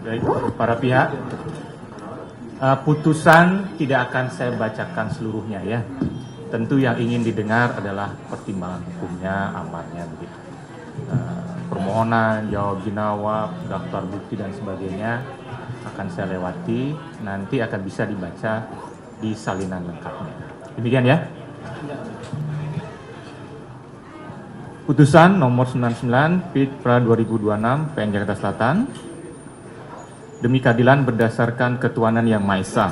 Baik, para pihak, putusan tidak akan saya bacakan seluruhnya ya. Tentu yang ingin didengar adalah pertimbangan hukumnya, amarnya begitu. Permohonan, jawab, daftar bukti dan sebagainya akan saya lewati. Nanti akan bisa dibaca di salinan lengkapnya. Demikian ya. Putusan nomor 99 PIT Pra 2026 PN Jakarta Selatan. Demi keadilan berdasarkan ketuhanan yang Maha Esa.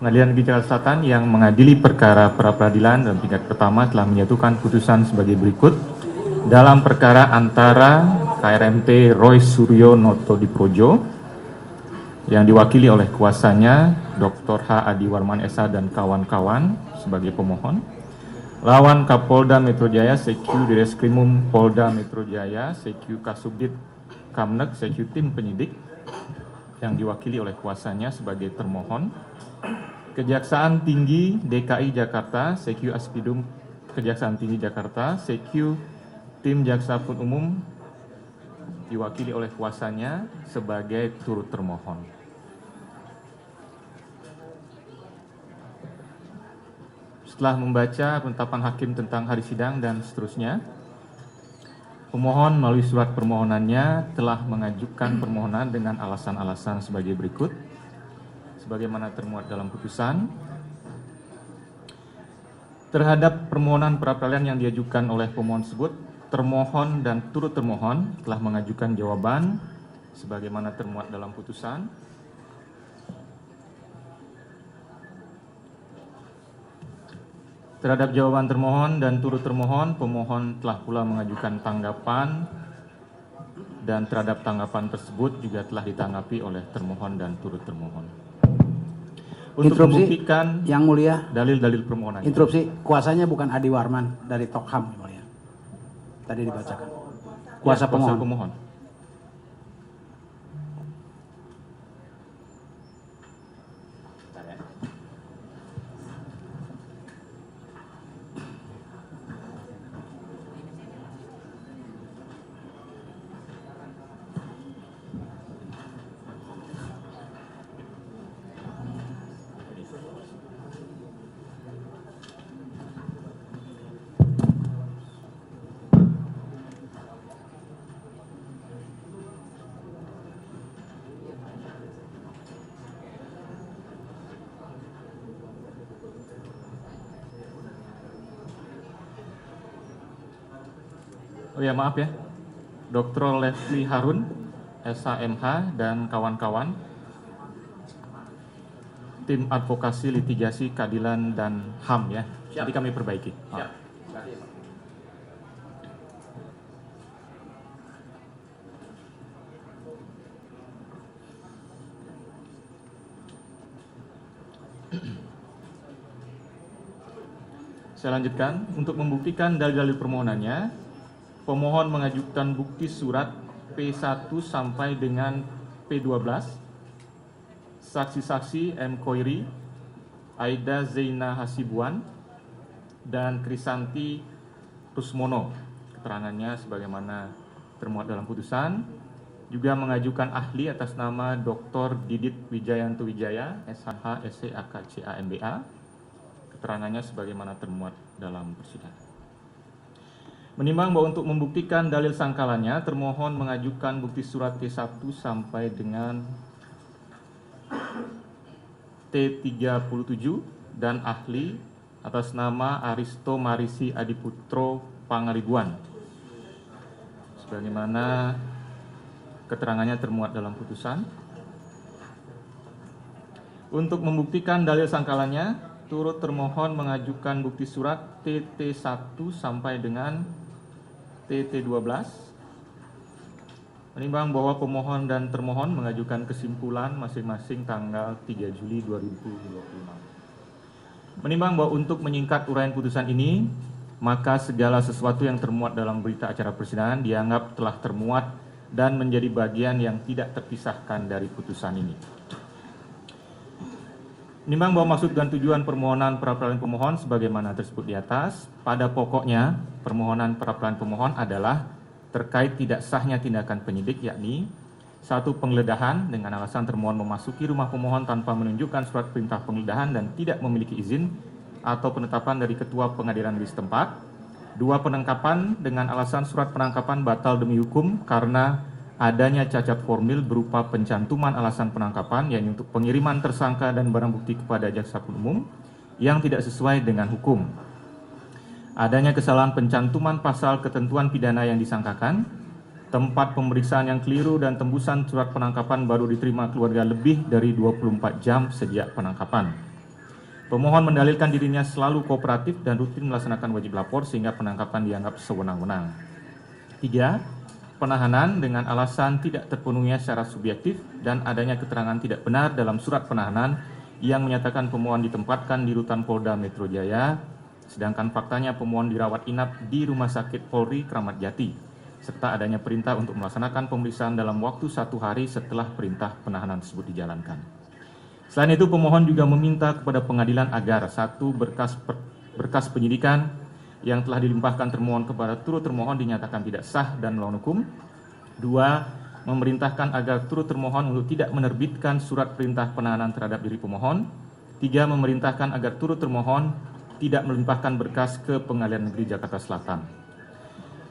Pengadilan Negeri Jakarta Selatan yang mengadili perkara pra-peradilan dalam tingkat pertama telah menyatukan putusan sebagai berikut. Dalam perkara antara KRMT Roy Suryo Noto Diprojo yang diwakili oleh kuasanya Dr. H. Adi Warman SH dan kawan-kawan sebagai pemohon, lawan Kapolda Metro Jaya CQ Direskrimum Polda Metro Jaya CQ Kasubdit Kamnek CQ Tim Penyidik yang diwakili oleh kuasanya sebagai termohon, Kejaksaan Tinggi DKI Jakarta CQ Aspidum Kejaksaan Tinggi Jakarta CQ Tim Jaksa Penuntut Umum diwakili oleh kuasanya sebagai turut termohon. Setelah membaca penetapan hakim tentang hari sidang dan seterusnya, pemohon melalui surat permohonannya telah mengajukan permohonan dengan alasan-alasan sebagai berikut, sebagaimana termuat dalam putusan. Terhadap permohonan pra-peradilan yang diajukan oleh pemohon tersebut, termohon dan turut termohon telah mengajukan jawaban sebagaimana termuat dalam putusan. Terhadap jawaban termohon dan turut termohon, pemohon telah pula mengajukan tanggapan dan terhadap tanggapan tersebut juga telah ditanggapi oleh termohon dan turut termohon. Untuk membuktikan yang mulia dalil-dalil permohonan. Interupsi, kuasanya bukan Adi Warman dari Tokham, yang mulia. Tadi dibacakan. Kuasa pemohon. Oh ya, maaf ya, Dr. Leslie Harun, SHMH dan kawan-kawan, tim advokasi litigasi keadilan dan HAM ya. Siap. Nanti kami perbaiki. Siap. Saya lanjutkan. Untuk membuktikan dalil-dalil permohonannya, pemohon mengajukan bukti surat P1 sampai dengan P12, saksi-saksi M. Koiri, Aida Zeina Hasibuan, dan Krisanti Rusmono. Keterangannya sebagaimana termuat dalam putusan. Juga mengajukan ahli atas nama Dr. Didit Wijayanto Wijaya, SHH, SC, AK, CA, MBA. Keterangannya sebagaimana termuat dalam persidangan. Menimbang bahwa untuk membuktikan dalil sangkalannya, termohon mengajukan bukti surat T1 sampai dengan T37 dan ahli atas nama Aristo Marisi Adiputro Pangaribuan. Sebagaimana keterangannya termuat dalam putusan. Untuk membuktikan dalil sangkalannya, turut termohon mengajukan bukti surat TT1 sampai dengan TT12. Menimbang bahwa pemohon dan termohon mengajukan kesimpulan masing-masing tanggal 3 Juli 2025. Menimbang bahwa untuk menyingkat uraian putusan ini, maka segala sesuatu yang termuat dalam berita acara persidangan dianggap telah termuat dan menjadi bagian yang tidak terpisahkan dari putusan ini. Menimbang bahwa maksud dan tujuan permohonan pra-peradilan pemohon sebagaimana tersebut di atas, pada pokoknya permohonan pra-peradilan pemohon adalah terkait tidak sahnya tindakan penyidik, yakni 1. Penggeledahan dengan alasan termohon memasuki rumah pemohon tanpa menunjukkan surat perintah penggeledahan dan tidak memiliki izin atau penetapan dari Ketua Pengadilan Negeri setempat. 2. Penangkapan dengan alasan surat penangkapan batal demi hukum karena adanya cacat formil berupa pencantuman alasan penangkapan, yaitu untuk pengiriman tersangka dan barang bukti kepada jaksa penuntut umum yang tidak sesuai dengan hukum. Adanya kesalahan pencantuman pasal ketentuan pidana yang disangkakan, tempat pemeriksaan yang keliru dan tembusan surat penangkapan baru diterima keluarga lebih dari 24 jam sejak penangkapan. Pemohon mendalilkan dirinya selalu kooperatif dan rutin melaksanakan wajib lapor sehingga penangkapan dianggap sewenang-wenang. 3. Penahanan dengan alasan tidak terpenuhinya secara subjektif dan adanya keterangan tidak benar dalam surat penahanan yang menyatakan pemohon ditempatkan di rutan Polda Metro Jaya, sedangkan faktanya pemohon dirawat inap di Rumah Sakit Polri Kramat Jati, serta adanya perintah untuk melaksanakan pemeriksaan dalam waktu 1 hari setelah perintah penahanan tersebut dijalankan. Selain itu, pemohon juga meminta kepada pengadilan agar 1. Berkas penyidikan yang telah dilimpahkan termohon kepada turut termohon dinyatakan tidak sah dan melawan hukum. 2. Memerintahkan agar turut termohon untuk tidak menerbitkan surat perintah penahanan terhadap diri pemohon. 3. Memerintahkan agar turut termohon tidak melimpahkan berkas ke Pengadilan Negeri Jakarta Selatan.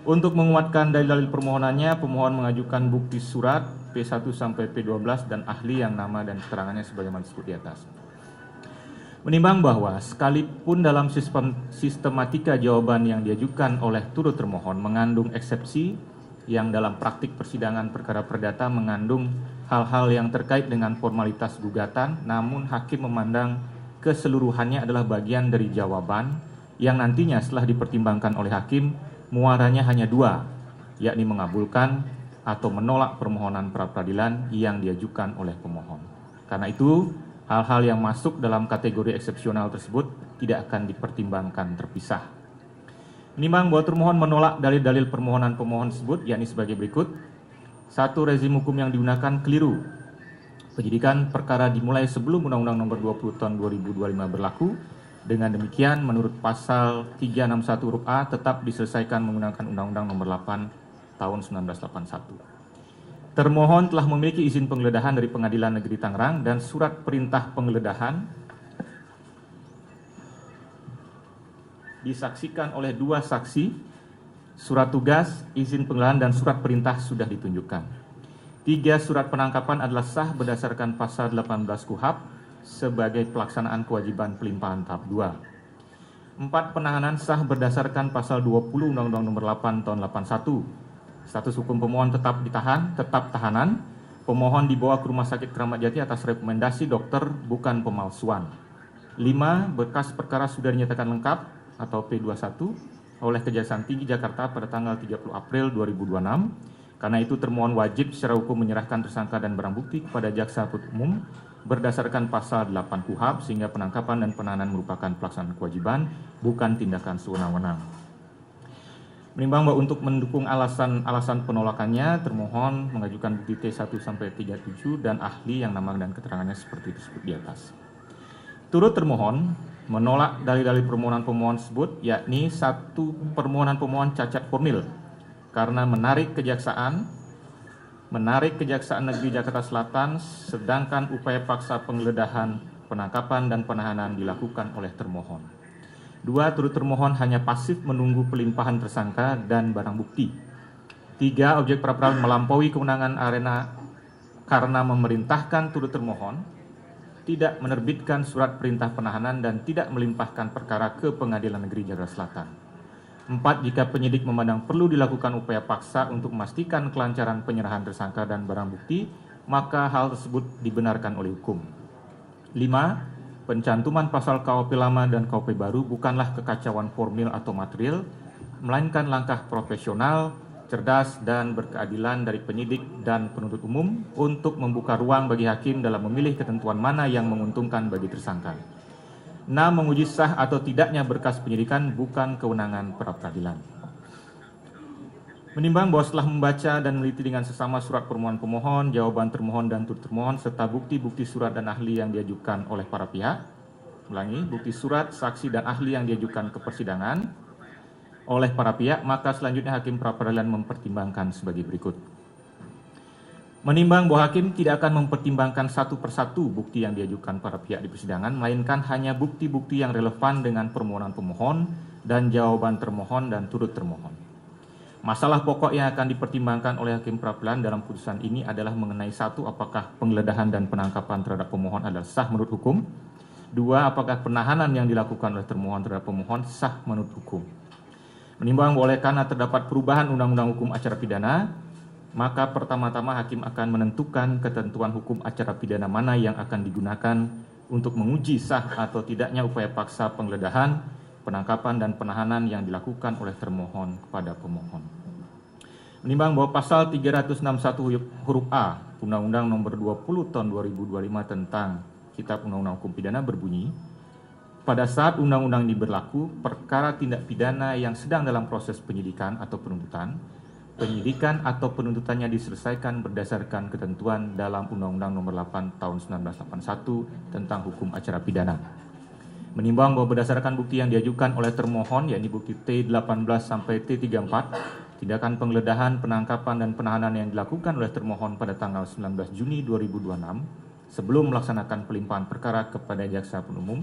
Untuk menguatkan dalil-dalil permohonannya, pemohon mengajukan bukti surat P1 sampai P12 dan ahli yang nama dan keterangannya sebagaimana disebut di atas. Menimbang bahwa sekalipun dalam sistematika jawaban yang diajukan oleh turut termohon mengandung eksepsi yang dalam praktik persidangan perkara perdata mengandung hal-hal yang terkait dengan formalitas gugatan, namun hakim memandang keseluruhannya adalah bagian dari jawaban yang nantinya setelah dipertimbangkan oleh hakim, muaranya hanya 2, yakni mengabulkan atau menolak permohonan pra-peradilan yang diajukan oleh pemohon. Karena itu, hal-hal yang masuk dalam kategori eksepsional tersebut tidak akan dipertimbangkan terpisah. Menimbang bahwa termohon menolak dalil-dalil permohonan pemohon tersebut, yakni sebagai berikut. 1. Rezim hukum yang digunakan keliru. Penyidikan perkara dimulai sebelum Undang-Undang Nomor 20 Tahun 2025 berlaku. Dengan demikian, menurut Pasal 361 huruf A tetap diselesaikan menggunakan Undang-Undang Nomor 8 Tahun 1981. Termohon telah memiliki izin penggeledahan dari Pengadilan Negeri Tangerang dan surat perintah penggeledahan disaksikan oleh 2 saksi, surat tugas, izin penggeledahan dan surat perintah sudah ditunjukkan. 3. Surat penangkapan adalah sah berdasarkan pasal 18 KUHP sebagai pelaksanaan kewajiban pelimpahan tahap 2. 4. Penahanan sah berdasarkan pasal 20 Undang-Undang Nomor 8 Tahun 81. Status hukum pemohon tetap tahanan. Pemohon dibawa ke Rumah Sakit Kramat Jati atas rekomendasi dokter, bukan pemalsuan. 5. Berkas perkara sudah dinyatakan lengkap atau P21 oleh Kejaksaan Tinggi Jakarta pada tanggal 30 April 2026. Karena itu termohon wajib secara hukum menyerahkan tersangka dan barang bukti kepada jaksa penuntut umum berdasarkan pasal 8 KUHP sehingga penangkapan dan penahanan merupakan pelaksanaan kewajiban, bukan tindakan sewenang-wenang. Menimbang bahwa untuk mendukung alasan penolakannya, termohon mengajukan bukti T1 sampai 37 dan ahli yang nama dan keterangannya seperti disebut di atas. Turut termohon menolak dalil-dalil permohonan pemohon tersebut, yakni 1. Permohonan pemohon cacat formil karena menarik kejaksaan Negeri Jakarta Selatan, sedangkan upaya paksa penggeledahan, penangkapan dan penahanan dilakukan oleh termohon. 2. Turut termohon hanya pasif menunggu pelimpahan tersangka dan barang bukti. 3. Objek pra-peradilan melampaui kewenangan arena karena memerintahkan turut termohon tidak menerbitkan surat perintah penahanan dan tidak melimpahkan perkara ke Pengadilan Negeri Jakarta Selatan. 4. Jika penyidik memandang perlu dilakukan upaya paksa untuk memastikan kelancaran penyerahan tersangka dan barang bukti, maka hal tersebut dibenarkan oleh hukum. 5. Pencantuman pasal KUHP lama dan KUHP baru bukanlah kekacauan formil atau material, melainkan langkah profesional, cerdas dan berkeadilan dari penyidik dan penuntut umum untuk membuka ruang bagi hakim dalam memilih ketentuan mana yang menguntungkan bagi tersangka. 6. Menguji sah atau tidaknya berkas penyidikan bukan kewenangan pra-peradilan. Menimbang bahwa setelah membaca dan meneliti dengan sesama surat permohonan pemohon, jawaban termohon dan turut termohon, serta bukti-bukti surat dan ahli yang diajukan oleh para pihak, bukti surat, saksi dan ahli yang diajukan ke persidangan oleh para pihak, maka selanjutnya hakim pra-peradilan mempertimbangkan sebagai berikut. Menimbang bahwa hakim tidak akan mempertimbangkan satu persatu bukti yang diajukan para pihak di persidangan, melainkan hanya bukti-bukti yang relevan dengan permohonan pemohon dan jawaban termohon dan turut termohon. Masalah pokok yang akan dipertimbangkan oleh hakim peradilan dalam putusan ini adalah mengenai satu, apakah penggeledahan dan penangkapan terhadap pemohon adalah sah menurut hukum. Dua, apakah penahanan yang dilakukan oleh termohon terhadap pemohon sah menurut hukum. Menimbang bahwa oleh karena terdapat perubahan Undang-Undang Hukum Acara Pidana, maka pertama-tama hakim akan menentukan ketentuan hukum acara pidana mana yang akan digunakan untuk menguji sah atau tidaknya upaya paksa penggeledahan, penangkapan, dan penahanan yang dilakukan oleh termohon kepada pemohon. Menimbang bahwa pasal 361 huruf A Undang-Undang Nomor 20 Tahun 2025 tentang Kitab Undang-Undang Hukum Pidana berbunyi, pada saat undang-undang ini berlaku, perkara tindak pidana yang sedang dalam proses penyidikan atau penuntutan, penyidikan atau penuntutannya diselesaikan berdasarkan ketentuan dalam Undang-Undang Nomor 8 Tahun 1981 tentang Hukum Acara Pidana. Menimbang bahwa berdasarkan bukti yang diajukan oleh termohon, yakni bukti T18 sampai T34, tindakan penggeledahan, penangkapan, dan penahanan yang dilakukan oleh termohon pada tanggal 19 Juni 2026 sebelum melaksanakan pelimpahan perkara kepada jaksa penuntut umum,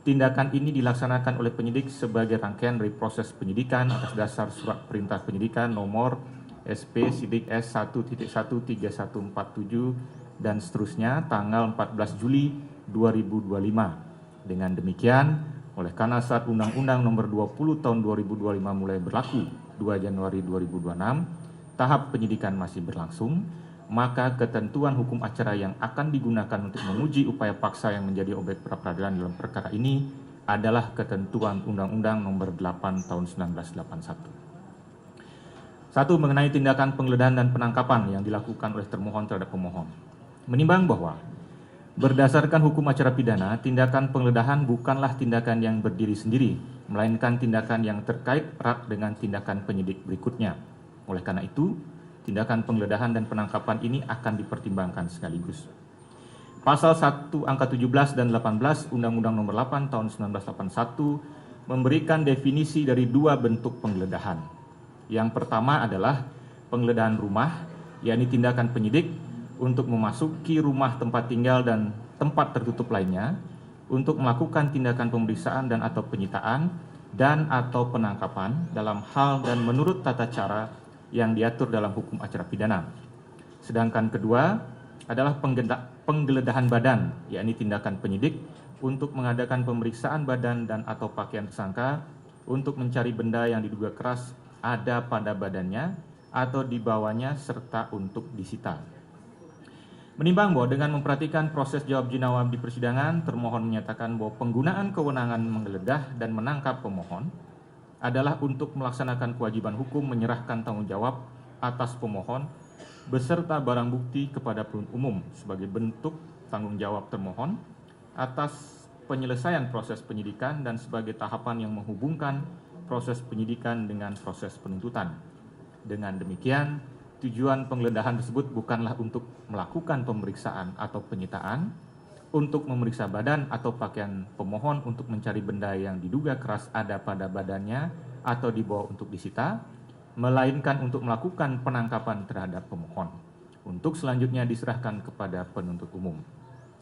tindakan ini dilaksanakan oleh penyidik sebagai rangkaian dari proses penyidikan atas dasar surat perintah penyidikan nomor SP/S1.13147 dan seterusnya tanggal 14 Juli 2025. Dengan demikian, oleh karena saat Undang-Undang Nomor 20 Tahun 2025 mulai berlaku 2 Januari 2026, tahap penyidikan masih berlangsung, maka ketentuan hukum acara yang akan digunakan untuk menguji upaya paksa yang menjadi objek pra-peradilan dalam perkara ini adalah ketentuan Undang-Undang Nomor 8 Tahun 1981. Satu, mengenai tindakan penggeledahan dan penangkapan yang dilakukan oleh termohon terhadap pemohon. Menimbang bahwa berdasarkan hukum acara pidana, tindakan penggeledahan bukanlah tindakan yang berdiri sendiri, melainkan tindakan yang terkait erat dengan tindakan penyidik berikutnya. Oleh karena itu, tindakan penggeledahan dan penangkapan ini akan dipertimbangkan sekaligus. Pasal 1 angka 17 dan 18 Undang-Undang Nomor 8 Tahun 1981 memberikan definisi dari dua bentuk penggeledahan. Yang pertama adalah penggeledahan rumah, yakni tindakan penyidik untuk memasuki rumah tempat tinggal dan tempat tertutup lainnya untuk melakukan tindakan pemeriksaan dan atau penyitaan dan atau penangkapan dalam hal dan menurut tata cara yang diatur dalam hukum acara pidana. Sedangkan kedua adalah penggeledahan badan, yakni tindakan penyidik untuk mengadakan pemeriksaan badan dan atau pakaian tersangka untuk mencari benda yang diduga keras ada pada badannya atau di bawahnya serta untuk disita. Menimbang bahwa dengan memperhatikan proses jawab jinawab di persidangan, termohon menyatakan bahwa penggunaan kewenangan menggeledah dan menangkap pemohon adalah untuk melaksanakan kewajiban hukum menyerahkan tanggung jawab atas pemohon beserta barang bukti kepada penuntut umum sebagai bentuk tanggung jawab termohon atas penyelesaian proses penyidikan dan sebagai tahapan yang menghubungkan proses penyidikan dengan proses penuntutan. Dengan demikian, tujuan penggeledahan tersebut bukanlah untuk melakukan pemeriksaan atau penyitaan, untuk memeriksa badan atau pakaian pemohon untuk mencari benda yang diduga keras ada pada badannya atau dibawa untuk disita, melainkan untuk melakukan penangkapan terhadap pemohon, untuk selanjutnya diserahkan kepada penuntut umum.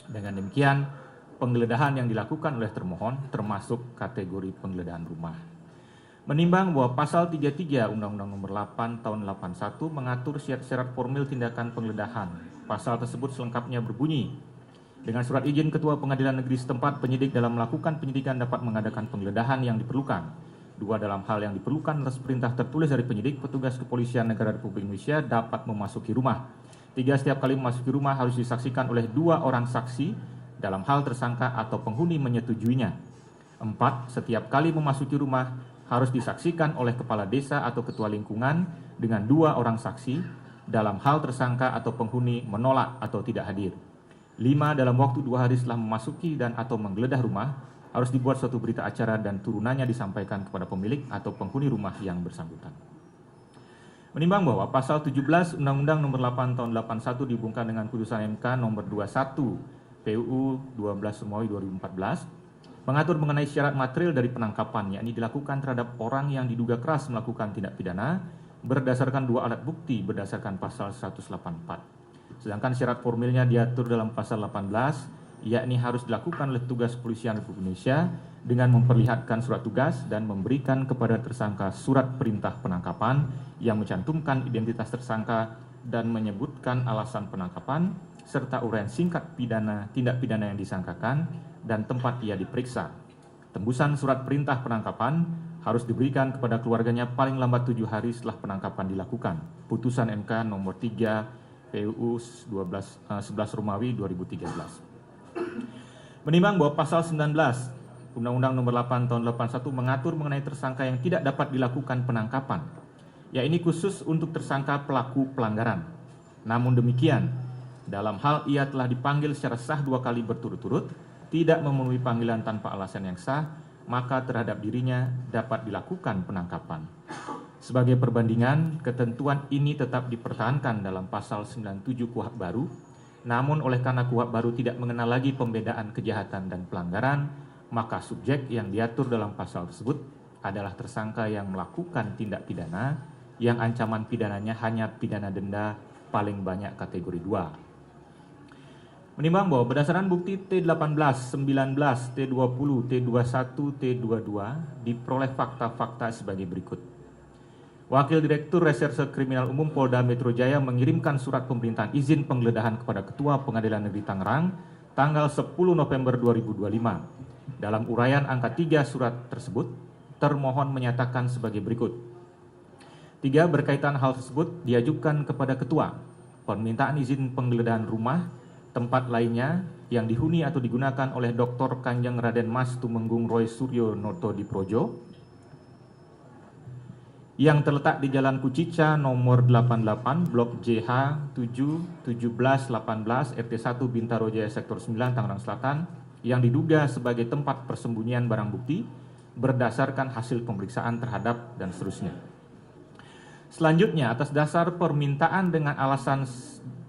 Dengan demikian, penggeledahan yang dilakukan oleh termohon termasuk kategori penggeledahan rumah. Menimbang bahwa pasal 33 Undang-Undang Nomor 8 Tahun 81 mengatur syarat-syarat formil tindakan penggeledahan. Pasal tersebut selengkapnya berbunyi, dengan surat izin Ketua Pengadilan Negeri setempat, penyidik dalam melakukan penyidikan dapat mengadakan penggeledahan yang diperlukan. Dua, dalam hal yang diperlukan atas perintah tertulis dari penyidik, petugas kepolisian negara Republik Indonesia dapat memasuki rumah. Tiga, setiap kali memasuki rumah harus disaksikan oleh dua orang saksi dalam hal tersangka atau penghuni menyetujuinya. Empat, setiap kali memasuki rumah harus disaksikan oleh kepala desa atau ketua lingkungan dengan dua orang saksi dalam hal tersangka atau penghuni menolak atau tidak hadir. 5. Dalam waktu 2 hari setelah memasuki dan atau menggeledah rumah, harus dibuat suatu berita acara dan turunannya disampaikan kepada pemilik atau penghuni rumah yang bersangkutan. Menimbang bahwa pasal 17 Undang-Undang Nomor 8 Tahun 81 dihubungkan dengan putusan MK Nomor 21 PUU 12 Semoy 2014, mengatur mengenai syarat material dari penangkapan, yakni dilakukan terhadap orang yang diduga keras melakukan tindak pidana berdasarkan dua alat bukti berdasarkan pasal 184. Sedangkan syarat formilnya diatur dalam pasal 18, yakni harus dilakukan oleh petugas kepolisian Republik Indonesia dengan memperlihatkan surat tugas dan memberikan kepada tersangka surat perintah penangkapan yang mencantumkan identitas tersangka dan menyebutkan alasan penangkapan serta uraian singkat tindak pidana yang disangkakan dan tempat ia diperiksa. Tembusan surat perintah penangkapan harus diberikan kepada keluarganya paling lambat 7 hari setelah penangkapan dilakukan. Putusan MK nomor 3 PUU 11 Romawi 2013. Menimbang bahwa pasal 19 Undang-Undang nomor 8 tahun 81 mengatur mengenai tersangka yang tidak dapat dilakukan penangkapan, yakni khusus untuk tersangka pelaku pelanggaran. Namun demikian, dalam hal ia telah dipanggil secara sah 2 kali berturut-turut, tidak memenuhi panggilan tanpa alasan yang sah, maka terhadap dirinya dapat dilakukan penangkapan. Sebagai perbandingan, ketentuan ini tetap dipertahankan dalam pasal 97 KUHP baru, namun oleh karena KUHP baru tidak mengenal lagi pembedaan kejahatan dan pelanggaran, maka subjek yang diatur dalam pasal tersebut adalah tersangka yang melakukan tindak pidana yang ancaman pidananya hanya pidana denda paling banyak kategori 2. Menimbang bahwa berdasarkan bukti T18, 19, T20, T21, T22 diperoleh fakta-fakta sebagai berikut. Wakil Direktur Reserse Kriminal Umum Polda Metro Jaya mengirimkan surat pemerintahan izin penggeledahan kepada Ketua Pengadilan Negeri Tangerang tanggal 10 November 2025. Dalam uraian angka 3 surat tersebut, termohon menyatakan sebagai berikut. 3. Berkaitan hal tersebut diajukan kepada Ketua. Permintaan izin penggeledahan rumah tempat lainnya yang dihuni atau digunakan oleh Dr. Kanjeng Raden Mas Tumenggung Roy Suryo Noto Diprojo yang terletak di Jalan Kucica nomor 88 Blok JH 7 17 18 RT 1 Bintaro Jaya Sektor 9 Tangerang Selatan yang diduga sebagai tempat persembunyian barang bukti berdasarkan hasil pemeriksaan terhadap dan seterusnya. Selanjutnya, atas dasar permintaan dengan alasan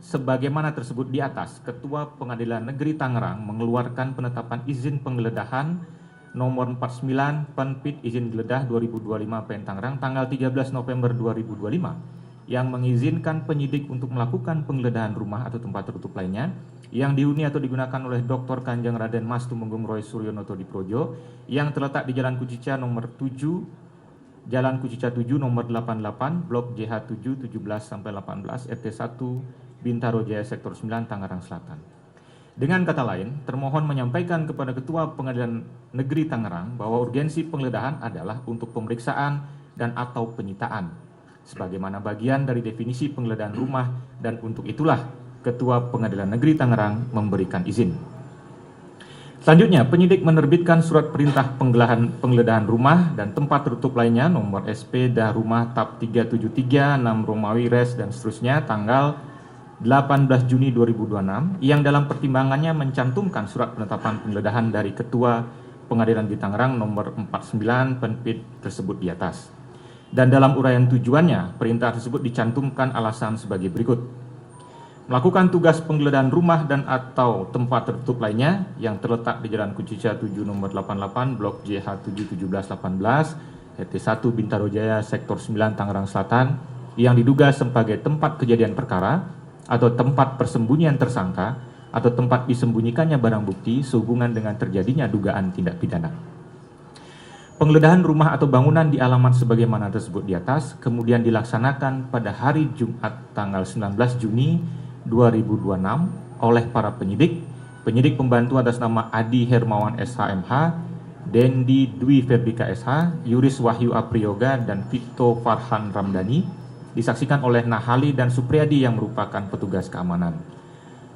sebagaimana tersebut di atas, Ketua Pengadilan Negeri Tangerang mengeluarkan penetapan izin penggeledahan nomor 49 Penpid Izin Geledah 2025 PN Tangerang tanggal 13 November 2025 yang mengizinkan penyidik untuk melakukan penggeledahan rumah atau tempat tertutup lainnya yang dihuni atau digunakan oleh Dr. Kanjeng Raden Mas Tumenggung Roy Suryo Noto Diprojo yang terletak di Jalan Kucica nomor 7 Jalan Kucica 7 nomor 88 Blok JH 7 17 sampai 18 RT 1 Bintaro Jaya Sektor 9 Tangerang Selatan. Dengan kata lain, termohon menyampaikan kepada Ketua Pengadilan Negeri Tangerang bahwa urgensi penggeledahan adalah untuk pemeriksaan dan atau penyitaan, sebagaimana bagian dari definisi penggeledahan rumah dan untuk itulah Ketua Pengadilan Negeri Tangerang memberikan izin. Selanjutnya, penyidik menerbitkan surat perintah penggeledahan rumah dan tempat tertutup lainnya nomor SP dah rumah TAP 373 6 Romawi Res dan seterusnya tanggal 18 Juni 2026 yang dalam pertimbangannya mencantumkan surat penetapan penggeledahan dari Ketua Pengadilan di Tangerang nomor 49 Penpid tersebut di atas. Dan dalam uraian tujuannya, perintah tersebut dicantumkan alasan sebagai berikut. Melakukan tugas penggeledahan rumah dan atau tempat tertutup lainnya yang terletak di Jalan Kucica 7 nomor 88 Blok JH 7 17 18 RT 1 Bintaro Jaya Sektor 9 Tangerang Selatan yang diduga sebagai tempat kejadian perkara atau tempat persembunyian tersangka atau tempat disembunyikannya barang bukti sehubungan dengan terjadinya dugaan tindak pidana. Penggeledahan rumah atau bangunan di alamat sebagaimana tersebut di atas kemudian dilaksanakan pada hari Jumat tanggal 19 Juni 2026 oleh para penyidik pembantu atas nama Adi Hermawan SHMH, Dendi Dwi Ferdika SH, Yuris Wahyu Apriyoga dan Vito Farhan Ramdhani disaksikan oleh Nahali dan Supriyadi yang merupakan petugas keamanan.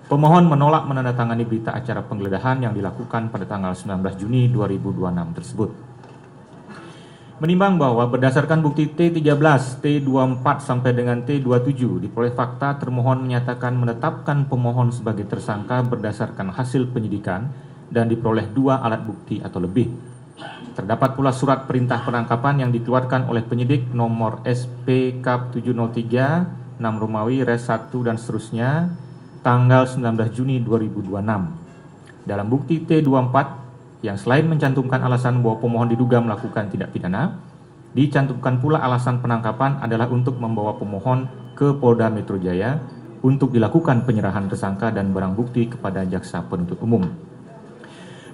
Pemohon menolak menandatangani berita acara penggeledahan yang dilakukan pada tanggal 19 Juni 2026 tersebut. Menimbang bahwa berdasarkan bukti T13, T24 sampai dengan T27 diperoleh fakta termohon menyatakan menetapkan pemohon sebagai tersangka berdasarkan hasil penyidikan dan diperoleh 2 alat bukti atau lebih. Terdapat pula surat perintah penangkapan yang dikeluarkan oleh penyidik nomor SP Kap 703 6 Romawi Res 1 dan seterusnya tanggal 19 Juni 2026. Dalam bukti T24 yang selain mencantumkan alasan bahwa pemohon diduga melakukan tindak pidana, dicantumkan pula alasan penangkapan adalah untuk membawa pemohon ke Polda Metro Jaya untuk dilakukan penyerahan tersangka dan barang bukti kepada jaksa penuntut umum.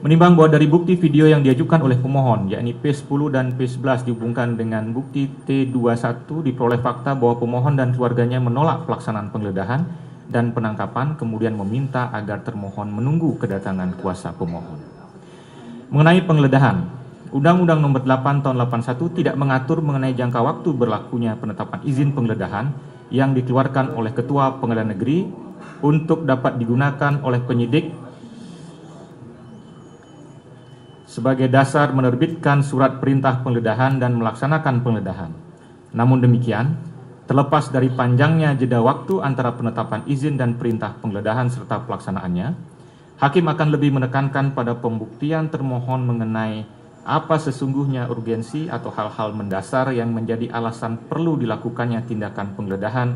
Menimbang bahwa dari bukti video yang diajukan oleh pemohon, yakni P10 dan P11 dihubungkan dengan bukti T21, diperoleh fakta bahwa pemohon dan keluarganya menolak pelaksanaan penggeledahan dan penangkapan, kemudian meminta agar termohon menunggu kedatangan kuasa pemohon. Mengenai penggeledahan, Undang-Undang Nomor 8 Tahun 81 tidak mengatur mengenai jangka waktu berlakunya penetapan izin penggeledahan yang dikeluarkan oleh Ketua Pengadilan Negeri untuk dapat digunakan oleh penyidik sebagai dasar menerbitkan surat perintah penggeledahan dan melaksanakan penggeledahan. Namun demikian, terlepas dari panjangnya jeda waktu antara penetapan izin dan perintah penggeledahan serta pelaksanaannya, hakim akan lebih menekankan pada pembuktian termohon mengenai apa sesungguhnya urgensi atau hal-hal mendasar yang menjadi alasan perlu dilakukannya tindakan penggeledahan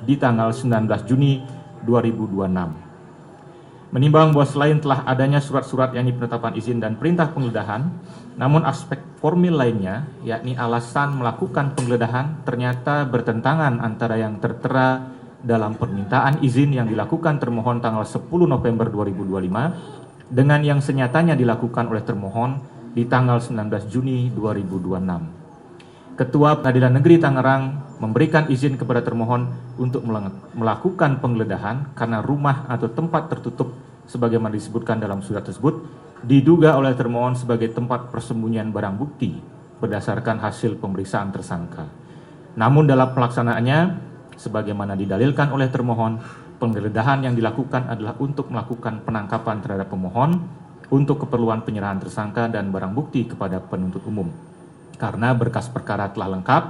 di tanggal 19 Juni 2026. Menimbang bahwa selain telah adanya surat-surat yakni penetapan izin dan perintah penggeledahan, namun aspek formil lainnya, yakni alasan melakukan penggeledahan, ternyata bertentangan antara yang tertera dalam permintaan izin yang dilakukan termohon tanggal 10 November 2025 dengan yang senyatanya dilakukan oleh termohon di tanggal 19 Juni 2026. Ketua Pengadilan Negeri Tangerang memberikan izin kepada termohon untuk melakukan penggeledahan karena rumah atau tempat tertutup sebagaimana disebutkan dalam surat tersebut diduga oleh termohon sebagai tempat persembunyian barang bukti berdasarkan hasil pemeriksaan tersangka. Namun dalam pelaksanaannya, sebagaimana didalilkan oleh termohon, penggeledahan yang dilakukan adalah untuk melakukan penangkapan terhadap pemohon untuk keperluan penyerahan tersangka dan barang bukti kepada penuntut umum. Karena berkas perkara telah lengkap,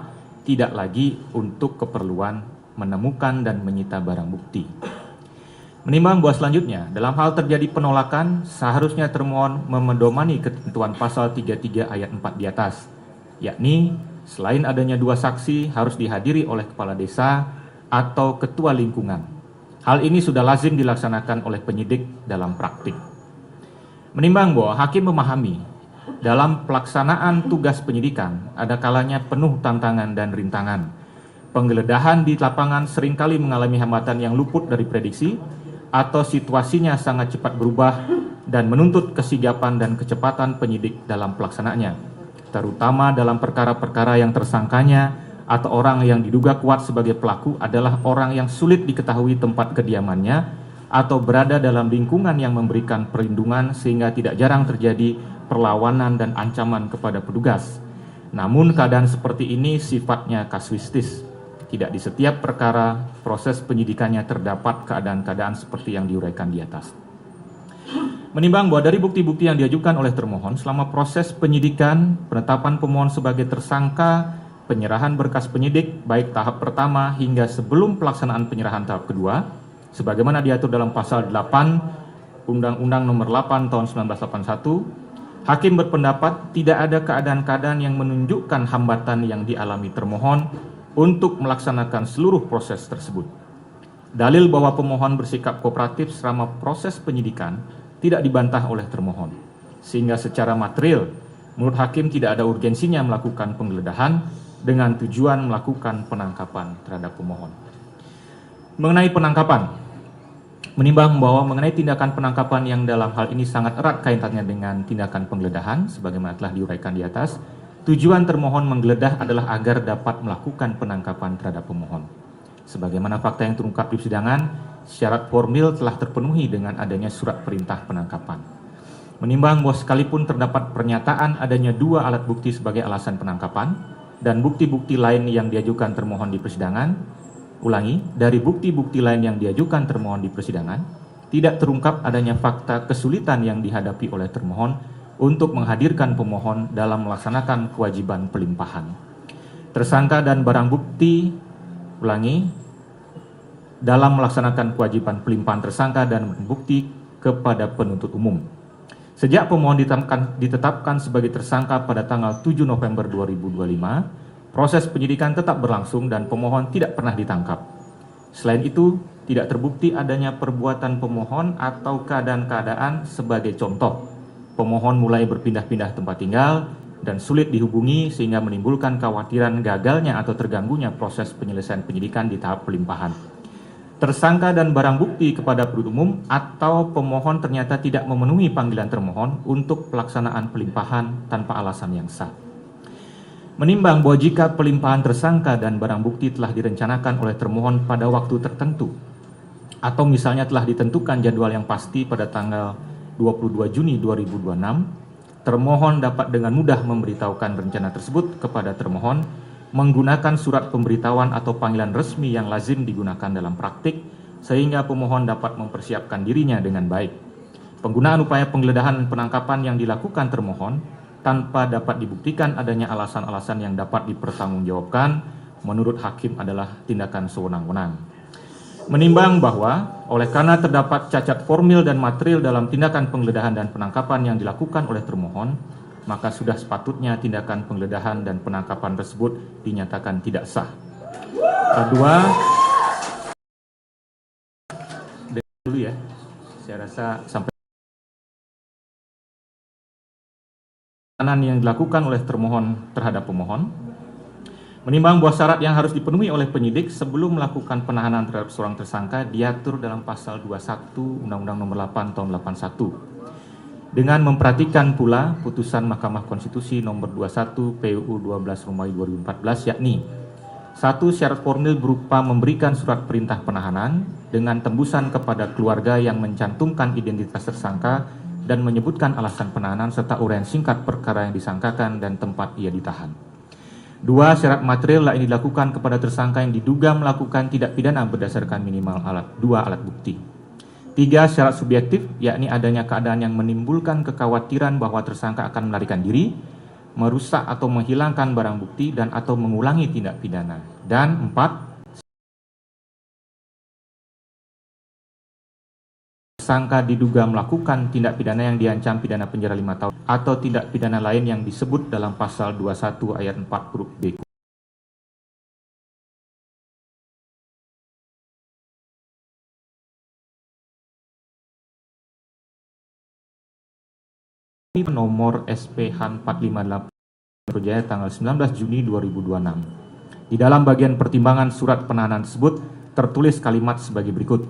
tidak lagi untuk keperluan menemukan dan menyita barang bukti. Menimbang bahwa selanjutnya, dalam hal terjadi penolakan, seharusnya termohon memedomani ketentuan pasal 33 ayat 4 di atas, yakni selain adanya dua saksi harus dihadiri oleh kepala desa atau ketua lingkungan. Hal ini sudah lazim dilaksanakan oleh penyidik dalam praktik. Menimbang bahwa hakim memahami dalam pelaksanaan tugas penyidikan, ada kalanya penuh tantangan dan rintangan. Penggeledahan di lapangan seringkali mengalami hambatan yang luput dari prediksi, atau situasinya sangat cepat berubah dan menuntut kesigapan dan kecepatan penyidik dalam pelaksanaannya, terutama dalam perkara-perkara yang tersangkanya atau orang yang diduga kuat sebagai pelaku adalah orang yang sulit diketahui tempat kediamannya atau berada dalam lingkungan yang memberikan perlindungan sehingga tidak jarang terjadi perlawanan dan ancaman kepada petugas. Namun keadaan seperti ini sifatnya kasuistis. Tidak di setiap perkara proses penyidikannya terdapat keadaan-keadaan seperti yang diuraikan di atas. Menimbang bahwa dari bukti-bukti yang diajukan oleh termohon selama proses penyidikan, penetapan pemohon sebagai tersangka, penyerahan berkas penyidik baik tahap pertama hingga sebelum pelaksanaan penyerahan tahap kedua, sebagaimana diatur dalam pasal 8 Undang-Undang Nomor 8 Tahun 1981, hakim berpendapat tidak ada keadaan-keadaan yang menunjukkan hambatan yang dialami termohon untuk melaksanakan seluruh proses tersebut. Dalil bahwa pemohon bersikap kooperatif selama proses penyidikan tidak dibantah oleh termohon, sehingga secara material menurut hakim tidak ada urgensinya melakukan penggeledahan dengan tujuan melakukan penangkapan terhadap pemohon. Mengenai penangkapan, menimbang bahwa mengenai tindakan penangkapan yang dalam hal ini sangat erat kaitannya dengan tindakan penggeledahan, sebagaimana telah diuraikan di atas, tujuan termohon menggeledah adalah agar dapat melakukan penangkapan terhadap pemohon. Sebagaimana fakta yang terungkap di persidangan, syarat formil telah terpenuhi dengan adanya surat perintah penangkapan. Menimbang bahwa sekalipun terdapat pernyataan adanya dua alat bukti sebagai alasan penangkapan dan bukti-bukti lain yang diajukan termohon di persidangan, dari bukti-bukti lain yang diajukan termohon di persidangan, tidak terungkap adanya fakta kesulitan yang dihadapi oleh termohon untuk menghadirkan pemohon dalam melaksanakan kewajiban pelimpahan. Tersangka dan barang bukti, dalam melaksanakan kewajiban pelimpahan tersangka dan bukti kepada penuntut umum. Sejak pemohon ditetapkan sebagai tersangka pada tanggal 7 November 2025, proses penyidikan tetap berlangsung dan pemohon tidak pernah ditangkap. Selain itu, tidak terbukti adanya perbuatan pemohon atau keadaan-keadaan sebagai contoh. Pemohon mulai berpindah-pindah tempat tinggal dan sulit dihubungi sehingga menimbulkan kekhawatiran gagalnya atau terganggunya proses penyelesaian penyidikan di tahap pelimpahan. tersangka dan barang bukti kepada penuntut umum atau pemohon ternyata tidak memenuhi panggilan termohon untuk pelaksanaan pelimpahan tanpa alasan yang sah. Menimbang bahwa jika pelimpahan tersangka dan barang bukti telah direncanakan oleh termohon pada waktu tertentu atau misalnya telah ditentukan jadwal yang pasti pada tanggal 22 Juni 2026, termohon dapat dengan mudah memberitahukan rencana tersebut kepada termohon menggunakan surat pemberitahuan atau panggilan resmi yang lazim digunakan dalam praktik sehingga pemohon dapat mempersiapkan dirinya dengan baik. Penggunaan upaya penggeledahan dan penangkapan yang dilakukan termohon tanpa dapat dibuktikan adanya alasan-alasan yang dapat dipertanggungjawabkan menurut hakim adalah tindakan sewenang-wenang. Menimbang bahwa oleh karena terdapat cacat formil dan material dalam tindakan penggeledahan dan penangkapan yang dilakukan oleh termohon, maka sudah sepatutnya tindakan penggeledahan dan penangkapan tersebut dinyatakan tidak sah. Kedua, dulu ya, saya rasa sampai yang dilakukan oleh termohon terhadap pemohon, menimbang bahwa syarat yang harus dipenuhi oleh penyidik sebelum melakukan penahanan terhadap seorang tersangka diatur dalam pasal 21 Undang-Undang Nomor 8 Tahun 81. Dengan memperhatikan pula putusan Mahkamah Konstitusi Nomor 21 PUU 12 Romawi 2014, yakni 1. Syarat formil berupa memberikan surat perintah penahanan dengan tembusan kepada keluarga yang mencantumkan identitas tersangka dan menyebutkan alasan penahanan serta uraian singkat perkara yang disangkakan dan tempat ia ditahan. 2. Syarat material yang dilakukan kepada tersangka yang diduga melakukan tindak pidana berdasarkan minimal 2 alat bukti. 3. Syarat subjektif, yakni adanya keadaan yang menimbulkan kekhawatiran bahwa tersangka akan melarikan diri, merusak atau menghilangkan barang bukti dan atau mengulangi tindak pidana. Dan 4. Tersangka diduga melakukan tindak pidana yang diancam pidana penjara 5 tahun atau tindak pidana lain yang disebut dalam pasal 21 ayat 4 huruf B. Nomor SPH 458 Jaya tanggal 19 Juni 2026. Di dalam bagian pertimbangan surat penahanan tersebut tertulis kalimat sebagai berikut.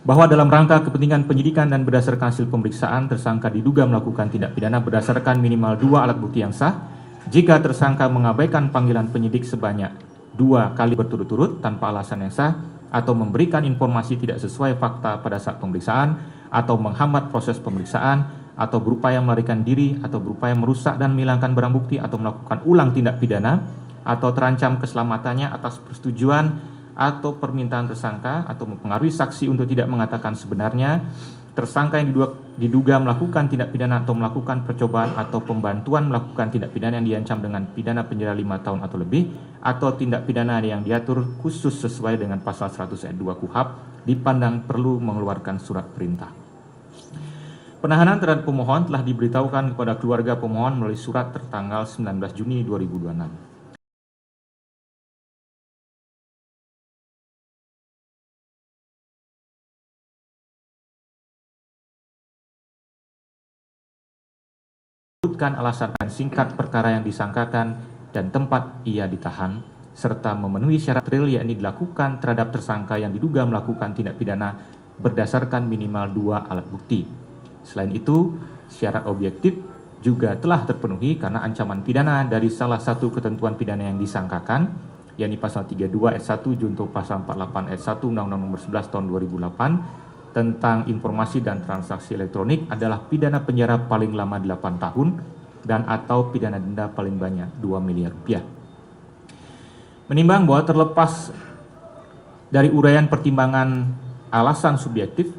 Bahwa dalam rangka kepentingan penyidikan dan berdasarkan hasil pemeriksaan, tersangka diduga melakukan tindak pidana berdasarkan minimal 2 alat bukti yang sah jika tersangka mengabaikan panggilan penyidik sebanyak 2 kali berturut-turut tanpa alasan yang sah atau memberikan informasi tidak sesuai fakta pada saat pemeriksaan atau menghambat proses pemeriksaan atau berupaya melarikan diri atau berupaya merusak dan menghilangkan barang bukti atau melakukan ulang tindak pidana atau terancam keselamatannya atas persetujuan atau permintaan tersangka atau mempengaruhi saksi untuk tidak mengatakan sebenarnya, tersangka yang diduga melakukan tindak pidana atau melakukan percobaan atau pembantuan melakukan tindak pidana yang diancam dengan pidana penjara 5 tahun atau lebih, atau tindak pidana yang diatur khusus sesuai dengan pasal 100 ayat 2 KUHP, dipandang perlu mengeluarkan surat perintah. Penahanan terhadap pemohon telah diberitahukan kepada keluarga pemohon melalui surat tertanggal 19 Juni 2026. Menyebutkan alasan singkat perkara yang disangkakan dan tempat ia ditahan, serta memenuhi syarat real yakni dilakukan terhadap tersangka yang diduga melakukan tindak pidana berdasarkan minimal 2 alat bukti. Selain itu, syarat objektif juga telah terpenuhi karena ancaman pidana dari salah satu ketentuan pidana yang disangkakan, yakni pasal 32 ayat 1 junto pasal 48 ayat 1 Undang-Undang Nomor 11 Tahun 2008 tentang informasi dan transaksi elektronik adalah pidana penjara paling lama 8 tahun dan atau pidana denda paling banyak 2 miliar rupiah. Menimbang bahwa terlepas dari uraian pertimbangan alasan subjektif,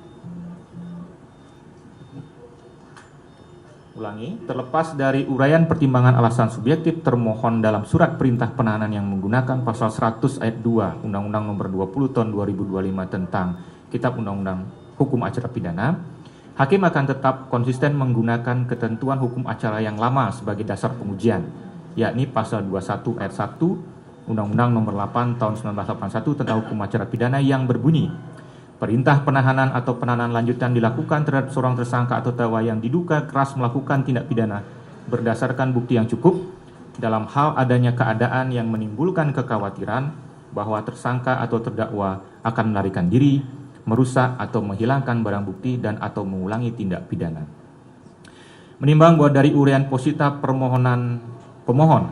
terlepas dari uraian pertimbangan alasan subjektif termohon dalam surat perintah penahanan yang menggunakan pasal 100 ayat 2 Undang-Undang Nomor 20 Tahun 2025 tentang Kitab Undang-Undang Hukum Acara Pidana, hakim akan tetap konsisten menggunakan ketentuan hukum acara yang lama sebagai dasar pengujian, yakni pasal 21 ayat 1 Undang-Undang Nomor 8 Tahun 1981 tentang Hukum Acara Pidana yang berbunyi, perintah penahanan atau penahanan lanjutan dilakukan terhadap seorang tersangka atau terdakwa yang diduga keras melakukan tindak pidana berdasarkan bukti yang cukup dalam hal adanya keadaan yang menimbulkan kekhawatiran bahwa tersangka atau terdakwa akan melarikan diri, merusak atau menghilangkan barang bukti dan atau mengulangi tindak pidana. Menimbang bahwa dari uraian posita permohonan pemohon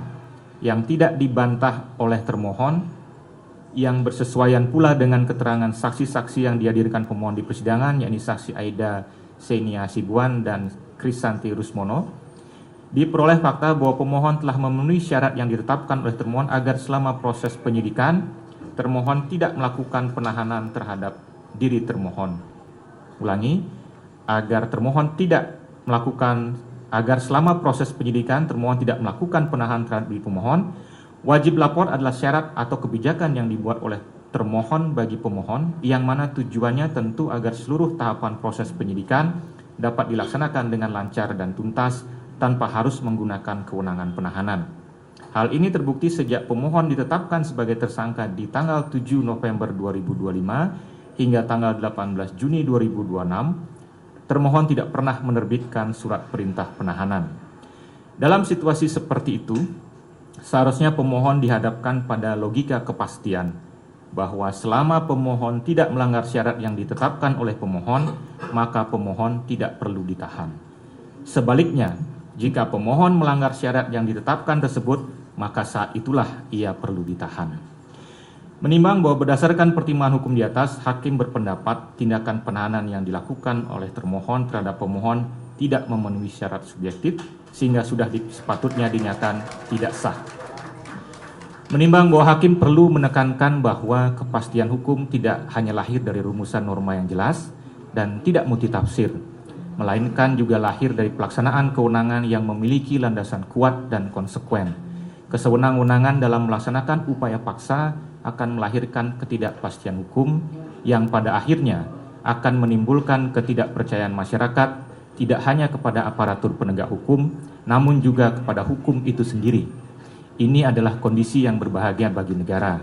yang tidak dibantah oleh termohon, yang bersesuaian pula dengan keterangan saksi-saksi yang dihadirkan pemohon di persidangan, yakni saksi Aida Senia Sibuan dan Krisanti Rusmono, diperoleh fakta bahwa pemohon telah memenuhi syarat yang ditetapkan oleh termohon agar selama proses penyidikan, termohon tidak melakukan penahanan terhadap diri termohon. Ulangi, agar selama proses penyidikan, termohon tidak melakukan penahanan terhadap diri pemohon. Wajib lapor adalah syarat atau kebijakan yang dibuat oleh termohon bagi pemohon, yang mana tujuannya tentu agar seluruh tahapan proses penyidikan dapat dilaksanakan dengan lancar dan tuntas tanpa harus menggunakan kewenangan penahanan. Hal ini terbukti sejak pemohon ditetapkan sebagai tersangka di tanggal 7 November 2025 hingga tanggal 18 Juni 2026, termohon tidak pernah menerbitkan surat perintah penahanan. Dalam situasi seperti itu, seharusnya pemohon dihadapkan pada logika kepastian bahwa selama pemohon tidak melanggar syarat yang ditetapkan oleh pemohon, maka pemohon tidak perlu ditahan. Sebaliknya, jika pemohon melanggar syarat yang ditetapkan tersebut, maka saat itulah ia perlu ditahan. Menimbang bahwa berdasarkan pertimbangan hukum di atas, hakim berpendapat tindakan penahanan yang dilakukan oleh termohon terhadap pemohon tidak memenuhi syarat subjektif, sehingga sudah sepatutnya dinyatakan tidak sah. Menimbang bahwa hakim perlu menekankan bahwa kepastian hukum tidak hanya lahir dari rumusan norma yang jelas dan tidak multitafsir, melainkan juga lahir dari pelaksanaan kewenangan yang memiliki landasan kuat dan konsekuen. Kesewenang-wenangan dalam melaksanakan upaya paksa akan melahirkan ketidakpastian hukum yang pada akhirnya akan menimbulkan ketidakpercayaan masyarakat tidak hanya kepada aparatur penegak hukum, namun juga kepada hukum itu sendiri. Ini adalah kondisi yang berbahagia bagi negara.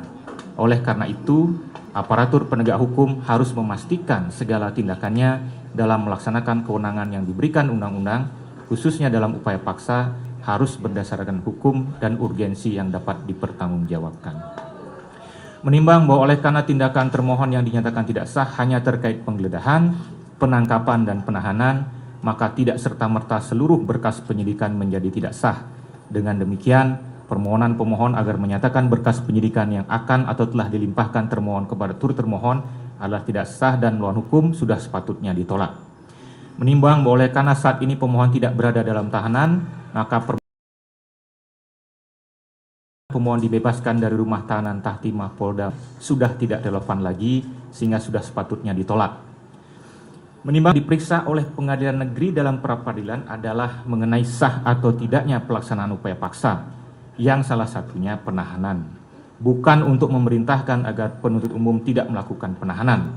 Oleh karena itu, aparatur penegak hukum harus memastikan segala tindakannya dalam melaksanakan kewenangan yang diberikan undang-undang, khususnya dalam upaya paksa, harus berdasarkan hukum dan urgensi yang dapat dipertanggungjawabkan. Menimbang bahwa oleh karena tindakan termohon yang dinyatakan tidak sah hanya terkait penggeledahan, penangkapan, dan penahanan, maka tidak serta-merta seluruh berkas penyidikan menjadi tidak sah. Dengan demikian, permohonan pemohon agar menyatakan berkas penyidikan yang akan atau telah dilimpahkan termohon kepada turut termohon adalah tidak sah dan melawan hukum sudah sepatutnya ditolak. Menimbang bahwa oleh karena saat ini pemohon tidak berada dalam tahanan, maka pemohon dibebaskan dari rumah tahanan Tahtimah Polda sudah tidak relevan lagi sehingga sudah sepatutnya ditolak. Menimbang diperiksa oleh pengadilan negeri dalam pra-peradilan adalah mengenai sah atau tidaknya pelaksanaan upaya paksa, yang salah satunya penahanan, bukan untuk memerintahkan agar penuntut umum tidak melakukan penahanan.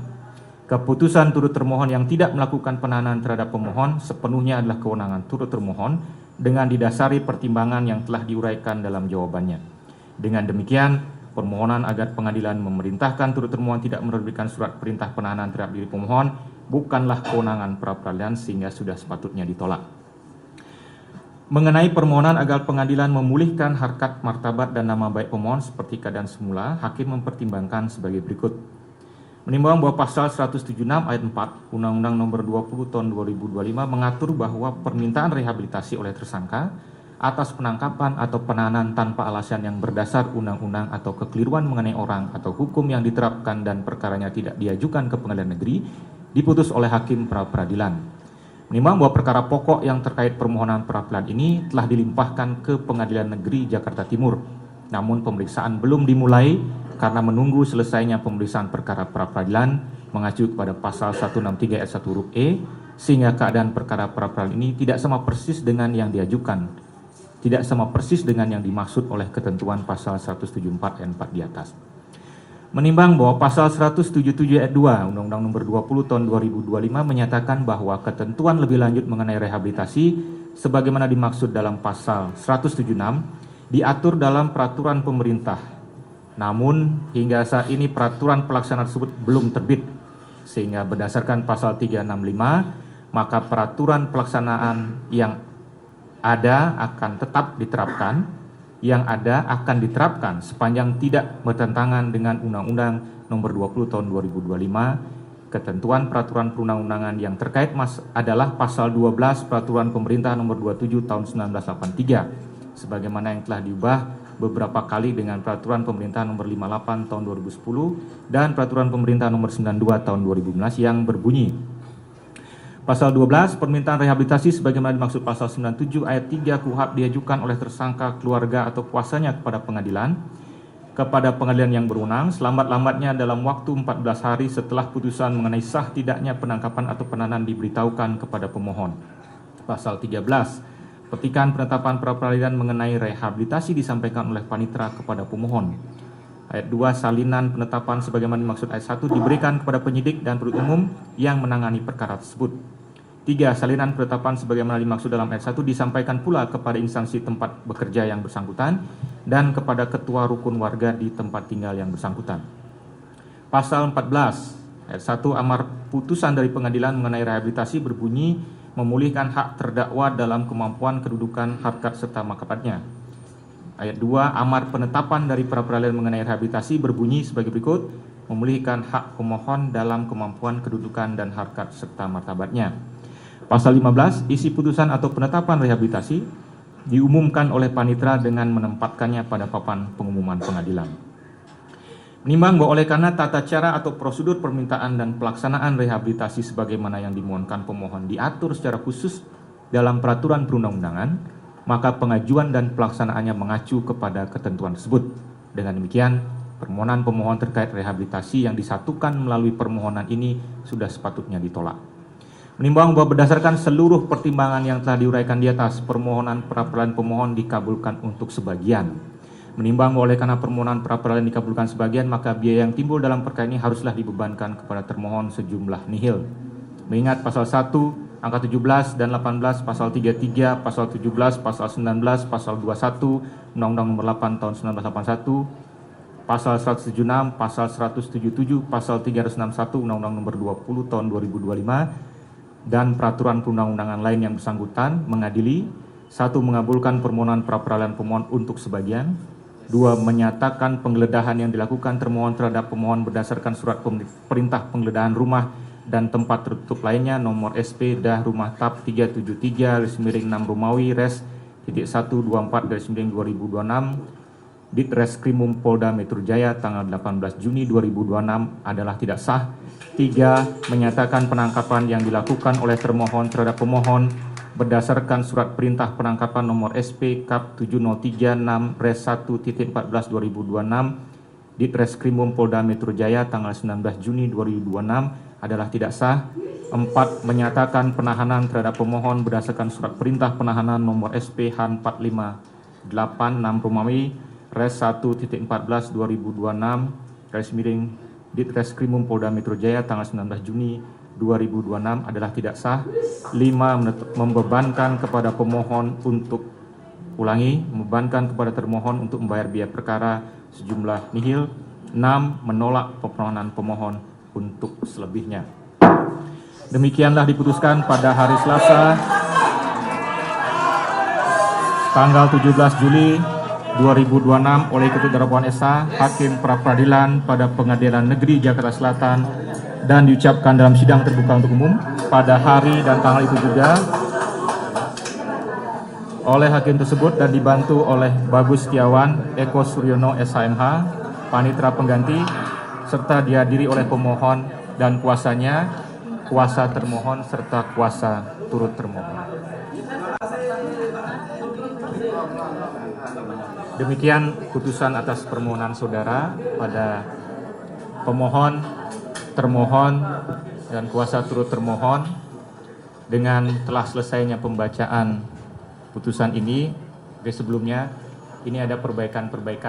Keputusan turut termohon yang tidak melakukan penahanan terhadap pemohon sepenuhnya adalah kewenangan turut termohon dengan didasari pertimbangan yang telah diuraikan dalam jawabannya. Dengan demikian, permohonan agar pengadilan memerintahkan turut termohon tidak menerbitkan surat perintah penahanan terhadap diri pemohon bukanlah kewenangan pra-peradilan sehingga sudah sepatutnya ditolak. Mengenai permohonan agar pengadilan memulihkan harkat, martabat, dan nama baik pemohon seperti keadaan semula, hakim mempertimbangkan sebagai berikut. Menimbang bahwa pasal 176 ayat 4 Undang-Undang Nomor 20 Tahun 2025 mengatur bahwa permintaan rehabilitasi oleh tersangka atas penangkapan atau penahanan tanpa alasan yang berdasar undang-undang atau kekeliruan mengenai orang atau hukum yang diterapkan dan perkaranya tidak diajukan ke pengadilan negeri diputus oleh hakim pra-peradilan. Menimbang bahwa perkara pokok yang terkait permohonan pra-peradilan ini telah dilimpahkan ke Pengadilan Negeri Jakarta Timur, namun pemeriksaan belum dimulai karena menunggu selesainya pemeriksaan perkara pra-peradilan mengacu kepada pasal 163 ayat 1 huruf E, sehingga keadaan perkara pra-peradilan ini tidak sama persis dengan yang diajukan, tidak sama persis dengan yang dimaksud oleh ketentuan pasal 174 ayat 4 di atas. Menimbang bahwa pasal 177 ayat 2 Undang-Undang Nomor 20 Tahun 2025 menyatakan bahwa ketentuan lebih lanjut mengenai rehabilitasi sebagaimana dimaksud dalam pasal 176 diatur dalam peraturan pemerintah. Namun hingga saat ini peraturan pelaksana tersebut belum terbit, sehingga berdasarkan pasal 365 maka peraturan pelaksanaan yang ada akan tetap diterapkan yang ada akan diterapkan sepanjang tidak bertentangan dengan Undang-Undang Nomor 20 Tahun 2025. Ketentuan peraturan perundang-undangan yang terkait adalah pasal 12 Peraturan Pemerintah Nomor 27 Tahun 1983, sebagaimana yang telah diubah beberapa kali dengan Peraturan Pemerintah Nomor 58 Tahun 2010 dan Peraturan Pemerintah Nomor 92 Tahun 2015 yang berbunyi: Pasal 12, permintaan rehabilitasi sebagaimana dimaksud pasal 97 ayat 3 KUHP diajukan oleh tersangka, keluarga atau kuasanya kepada pengadilan yang berwenang selambat-lambatnya dalam waktu 14 hari setelah putusan mengenai sah tidaknya penangkapan atau penahanan diberitahukan kepada pemohon. Pasal 13, petikan penetapan pra-peradilan mengenai rehabilitasi disampaikan oleh panitera kepada pemohon. Ayat 2, salinan penetapan sebagaimana dimaksud ayat 1 diberikan kepada penyidik dan penuntut umum yang menangani perkara tersebut. 3, salinan penetapan sebagaimana dimaksud dalam ayat 1 disampaikan pula kepada instansi tempat bekerja yang bersangkutan dan kepada ketua rukun warga di tempat tinggal yang bersangkutan. Pasal 14, ayat 1, amar putusan dari pengadilan mengenai rehabilitasi berbunyi memulihkan hak terdakwa dalam kemampuan, kedudukan, harkat serta martabatnya. Ayat 2, amar penetapan dari pra-peradilan mengenai rehabilitasi berbunyi sebagai berikut: memulihkan hak pemohon dalam kemampuan, kedudukan, dan harkat serta martabatnya. Pasal 15, isi putusan atau penetapan rehabilitasi diumumkan oleh panitera dengan menempatkannya pada papan pengumuman pengadilan. Menimbang bahwa oleh karena tata cara atau prosedur permintaan dan pelaksanaan rehabilitasi sebagaimana yang dimohonkan pemohon diatur secara khusus dalam peraturan perundang-undangan, maka pengajuan dan pelaksanaannya mengacu kepada ketentuan tersebut. Dengan demikian, permohonan pemohon terkait rehabilitasi yang disatukan melalui permohonan ini sudah sepatutnya ditolak. Menimbang bahwa berdasarkan seluruh pertimbangan yang telah diuraikan di atas, permohonan pra-peradilan pemohon dikabulkan untuk sebagian. Menimbang bahwa oleh karena permohonan pra-peradilan dikabulkan sebagian, maka biaya yang timbul dalam perkara ini haruslah dibebankan kepada termohon sejumlah nihil. Mengingat pasal 1, angka 17 dan 18, pasal 33, pasal 17, pasal 19, pasal 21, Undang-Undang Nomor 8 Tahun 1981, pasal 176, pasal 177, pasal 361 Undang-Undang Nomor 20 Tahun 2025, dan peraturan perundang-undangan lain yang bersangkutan mengadili: 1. Mengabulkan permohonan pra-peradilan pemohon untuk sebagian. 2. Menyatakan penggeledahan yang dilakukan termohon terhadap pemohon berdasarkan surat perintah penggeledahan rumah dan tempat tertutup lainnya nomor SP Rumah TAP 373/6 Romawi Res .124/2026 Ditreskrimum Polda Metro Jaya tanggal 18 Juni 2026 adalah tidak sah. 3. Menyatakan penangkapan yang dilakukan oleh termohon terhadap pemohon berdasarkan surat perintah penangkapan nomor SP Kap 7036 Res 1.14/2026 Ditreskrimum Polda Metro Jaya tanggal 19 Juni 2026 adalah tidak sah. 4. Menyatakan penahanan terhadap pemohon berdasarkan surat perintah penahanan nomor SP Han 458 6 Romawi Res 1.14/2026 Ditreskrimum Polda Metro Jaya tanggal 19 Juni 2026 adalah tidak sah. 5. Membebankan kepada pemohon membebankan kepada termohon untuk membayar biaya perkara sejumlah nihil. 6. Menolak permohonan pemohon untuk selebihnya. Demikianlah diputuskan pada hari Selasa tanggal 17 Juli 2026 oleh Ketua Darmawan SH, Hakim Pra-Peradilan pada Pengadilan Negeri Jakarta Selatan, dan diucapkan dalam sidang terbuka untuk umum pada hari dan tanggal itu juga oleh hakim tersebut dan dibantu oleh Bagus Setiawan, Eko Suryono SHMH, panitera pengganti, serta dihadiri oleh pemohon dan kuasanya, kuasa termohon serta kuasa turut termohon. Demikian putusan atas permohonan saudara pada pemohon, termohon, dan kuasa turut termohon. Dengan telah selesainya pembacaan putusan ini, sebelumnya ini ada perbaikan-perbaikan